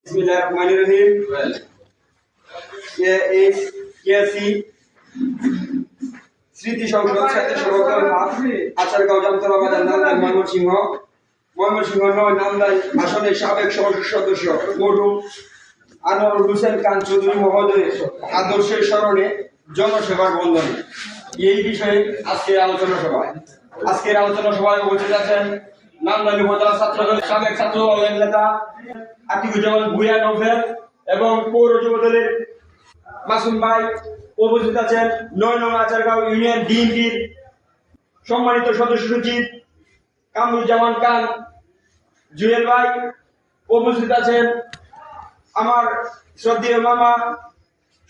बिस्मिल्लाहिर्रहमानिर्रहीम। ये एक केसी স্মৃতি সংসদ স্বেচ্ছাসেবক দল আচারগাঁও জামতলা বাজার নান্দাইল ময়মনসিংহ ৯ নান্দাইল আসনের সাবেক সংসদ সদস্য মরহুম আনোয়ার হোসেন খান চৌধুরী মহোদয়ের আদর্শের স্মরণে জনসেবার বন্ধনে এই বিষয়ে আজকের আলোচনা সভায় উপস্থিত আছেন নান্দাইল উপজেলা ছাত্রদলের সাবেক ছাত্র দলের নেতা আতিকুজ্জামান ভূঁইয়া নৌফেল এবং পৌর যুব দলের মাসুম ভাই। উপস্থিত আছেন ৯ নং আচারগাঁও ইউনিয়ন বিএনপির সম্মানিত সদস্য সচিব কামরুজ্জামান খান জুয়েল ভাই। উপস্থিত আছেন আমার শ্রদ্ধেয় মামা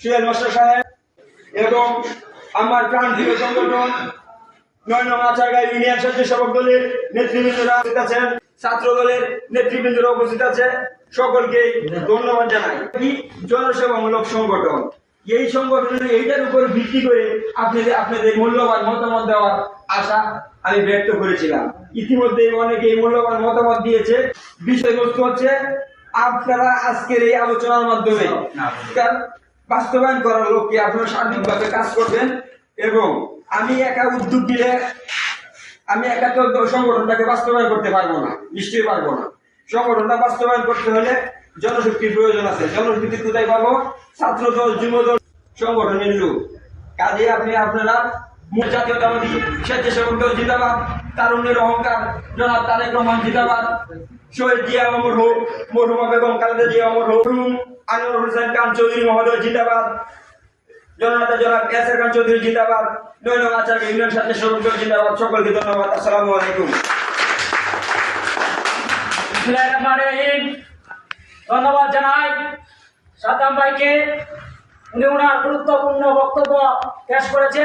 সুয়েল মাস্টার সাহেব এবং আমার প্রাণপ্রিয় সংগঠন ৯ নং আচারগাঁও ইউনিয়ন স্বেচ্ছাসেবক দলের নেতৃবৃন্দরা উপস্থিত আছেন, ছাত্র দলের নেতৃবৃন্দরা উপস্থিত আছে। সকলকে ধন্যবাদ জানাই। জনসেবামূলক সংগঠন, এই সংগঠনের এইটার উপর ভিত্তি করে আপনাদের মূল্যবান মতামত দেওয়ার আশা আমি ব্যক্ত করেছিলাম। ইতিমধ্যে অনেকে মূল্যবান মতামত দিয়েছে। বিষয়বস্তু হচ্ছে আপনারা আজকের এই আলোচনার মাধ্যমে বাস্তবায়ন করার লক্ষ্যে আপনারা সার্বিকভাবে কাজ করবেন এবং আমি একা উদ্যোগ দিলে আমি একা তো সংগঠনটাকে বাস্তবায়ন করতে পারবো না, নিশ্চয়ই পারবো না। সংগঠনটা বাস্তবায়ন করতে হলে জনশক্তির প্রয়োজন আছে। জনশক্তি কোথায় পাবো? ছাত্র দল, যুব দল, সংগঠনের লোক। কাজে আপনারা জাতীয়তাবাদী স্বেচ্ছাসেবক দল জিন্দাবাদ, তারুণ্যের অহংকার জনাব তারেক রহমান জিন্দাবাদ, শহীদ জিয়া অমর হোক, মরহুমা বেগম খালেদা জিয়া অমর হোক, আনোয়ার হোসেন খান চৌধুরী মহোদয় জিন্দাবাদ, জননেতা জনাব ইয়াসির খান চৌধুরী জিন্দাবাদ, ৯ নং আচারগাঁও ইউনিয়ন স্বেচ্ছাসেবক দল জিন্দাবাদ। সকলকে ধন্যবাদ। আসসালামু আলাইকুম। ধন্যবাদ জানাই সাদ্দাম ভাইকে, উনি ওনার গুরুত্বপূর্ণ বক্তব্য পেশ করেছেন।